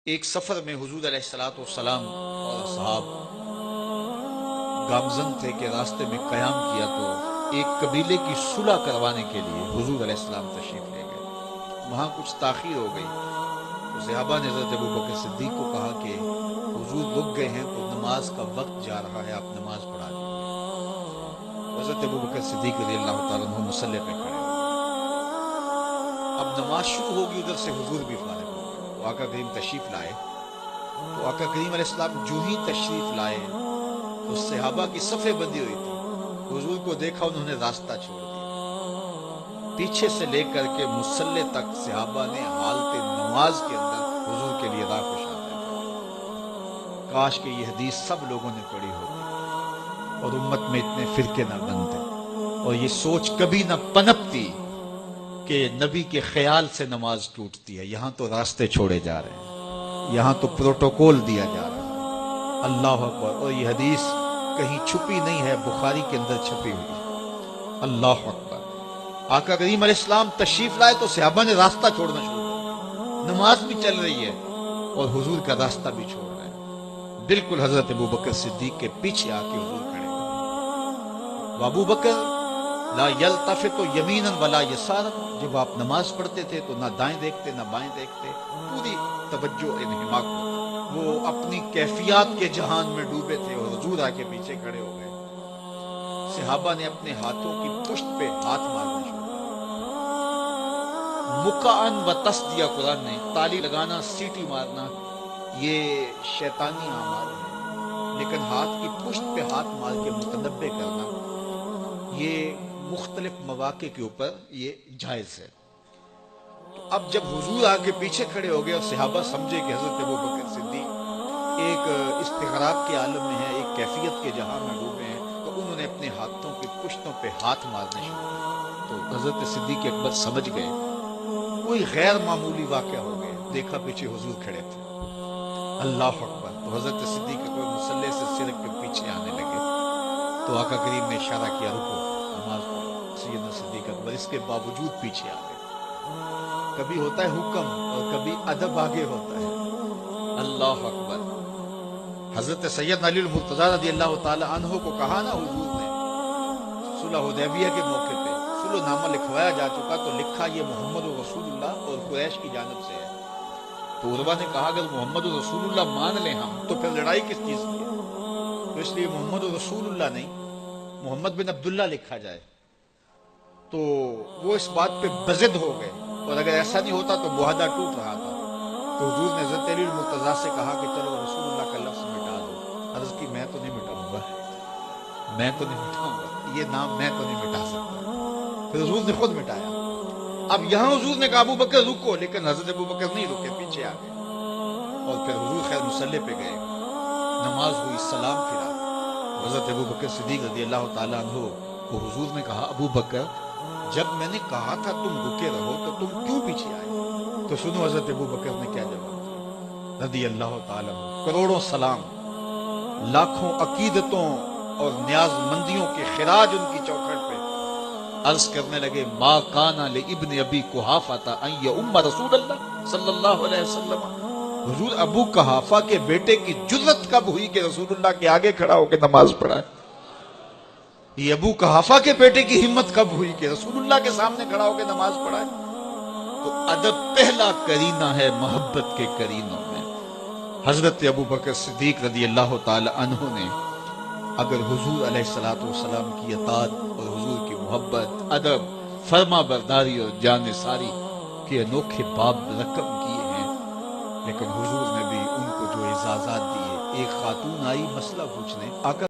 ایک سفر میں حضور علیہ الصلوۃ والسلام اور اصحاب گامزن تھے کہ راستے میں قیام کیا تو ایک قبیلے کی صلح کروانے کے لیے حضور علیہ السلام تشریف لے گئے۔ وہاں کچھ تاخیر ہو گئی تو صحابہ نے حضرت ابوبکر صدیق کو کہا کہ حضور رک گئے ہیں تو نماز کا وقت جا رہا ہے، آپ نماز پڑھا دیجیے۔ حضرت ابوبکر صدیق رضی اللہ تعالیٰ عنہ مصلی پہ کھڑے ہو گئے۔ اب نماز شروع ہوگی، ادھر سے حضور بھی فارغ ہو گئے تو آقا کریم تشریف لائے۔ تو آقا کریم علیہ السلام جو ہی تشریف لائے تو صحابہ کی صفیں بندی ہوئی تھی، حضور کو دیکھا انہوں نے راستہ چھوڑ دیا۔ پیچھے سے لے کر کے مصلی تک صحابہ نے حالت نماز کے اندر حضور کے لیے راہ کشادہ کیا۔ کاش کہ یہ حدیث سب لوگوں نے پڑھی ہوتی اور امت میں اتنے فرقے نہ بنتے اور یہ سوچ کبھی نہ پنپتی کہ نبی کے خیال سے نماز ٹوٹتی ہے۔ یہاں تو راستے چھوڑے جا رہے ہیں، یہاں تو پروٹوکول دیا جا رہا ہے۔ اللہ اکبر! اور یہ حدیث کہیں چھپی نہیں ہے، بخاری کے اندر چھپی ہوئی ہے۔ اللہ اکبر! آقا کریم علیہ السلام تشریف لائے تو صحابہ نے راستہ چھوڑنا شروع کیا۔ نماز بھی چل رہی ہے اور حضور کا راستہ بھی چھوڑ رہے ہیں۔ بالکل حضرت ابوبکر صدیق کے پیچھے آ کے حضور کھڑے ہوئے۔ ابوبکر لا یلتفت یمینا ولا یسارا، جب آپ نماز پڑھتے تھے تو نہ دائیں دیکھتے نہ بائیں دیکھتے، پوری توجہ انہماک ہوتا۔ وہ اپنی کیفیات کے جہان میں ڈوبے تھے اور حضور آ کے پیچھے کھڑے ہو گئے۔ صحابہ نے اپنے ہاتھوں کی پشت پہ ہاتھ مارنا شروع کیا۔ مکعن و تصدیہ، قرآن نے تالی لگانا، سیٹی مارنا یہ شیطانی اعمال ہے، لیکن ہاتھ کی پشت پہ ہاتھ مار کے متنبہ کرنا یہ مختلف مواقع کے اوپر یہ جائز ہے۔ تو اب جب حضور آ کے پیچھے کھڑے ہو گئے اور صحابہ سمجھے کہ حضرت ابوبکر صدیق ایک استغراق کے عالم میں ہے، ایک کیفیت کے جہاں میں ڈوبے ہیں، تو انہوں نے اپنے ہاتھوں کی پشتوں پہ ہاتھ مارنے شروع کیے۔ تو حضرت صدیق اکبر سمجھ گئے کوئی غیر معمولی واقعہ ہو گیا۔ دیکھا پیچھے حضور کھڑے تھے۔ اللہ اکبر! تو حضرت صدیق اکبر مصلی سے سرک کے پیچھے آنے لگے تو آقا کریم نے اشارہ کیا، رکو، نماز پڑھو۔ سیدنا صدیق اکبر اس کے باوجود پیچھے آ گئے۔ کبھی ہوتا ہے حکم اور کبھی ادب آگے ہوتا ہے۔ اللہ اکبر! حضرت سیدنا علی المرتضیٰ رضی اللہ تعالی عنہ کو کہا نا حضور نے صلح حدیبیہ کے موقع پہ، صلح نامہ لکھوایا جا چکا تو لکھا یہ محمد رسول اللہ اور قریش کی جانب سے ہے۔ تو عروہ نے کہا اگر محمد رسول اللہ مان لیں ہم تو پھر لڑائی کس چیز کی ہے؟ تو اس لیے محمد رسول اللہ نہیں، محمد بن عبداللہ لکھا جائے۔ تو وہ اس بات پہ بضد ہو گئے، اور اگر ایسا نہیں ہوتا تو معاہدہ ٹوٹ رہا تھا۔ تو حضور نے حضرت علی المرتضیٰ سے کہا کہ چلو رسول اللہ کا لفظ مٹا دو۔ عرض کی میں تو نہیں مٹاؤں گا، میں تو نہیں مٹاؤں گا، یہ نام میں تو نہیں مٹا سکتا۔ پھر حضور نے خود مٹایا۔ اب یہاں حضور نے کہا ابوبکر رکو، لیکن حضرت ابوبکر نہیں رکے، پیچھے آ گئے۔ اور پھر حضور خیر مصلی پہ گئے، نماز ہوئی، سلام پھرا۔ حضرت ابوبکر صدیق رضی اللہ تعالیٰ عنہ کو حضور نے کہا ابوبکر جب میں نے کہا تھا تم رکے رہو تو تم کیوں پیچھے آئے؟ تو سنو حضرت ابوبکر نے کیا جواب دیا رضی اللہ تعالیٰ عنہ۔ کروڑوں سلام، لاکھوں عقیدتوں اور نیاز مندیوں کے خراج ان کی چوکھٹ پہ عرض کرنے لگے ما کان لابن ابی قحافہ ان یؤم رسول اللہ صلی اللہ علیہ وسلم۔ حضور ابو قحافہ کے بیٹے کی جرت کب ہوئی کہ رسول اللہ کے آگے کھڑا ہو کے نماز پڑھائے؟ یہ ابو قحافہ کے بیٹے کی ہمت کب ہوئی کہ رسول اللہ کے سامنے کھڑا ہو کے نماز پڑھائے؟ تو ادب پہلا کرینہ ہے محبت کے کرینوں میں۔ حضرت ابوبکر صدیق رضی اللہ تعالی عنہ نے اگر حضور علیہ الصلوۃ والسلام کی اطاعت اور حضور کی محبت، ادب، فرما برداری اور جان ساری کے انوکھے باب رقم کیے ہیں، لیکن حضور نے بھی ان کو جو اعزازات دیے، ایک خاتون آئی مسئلہ پوچھنے، آقا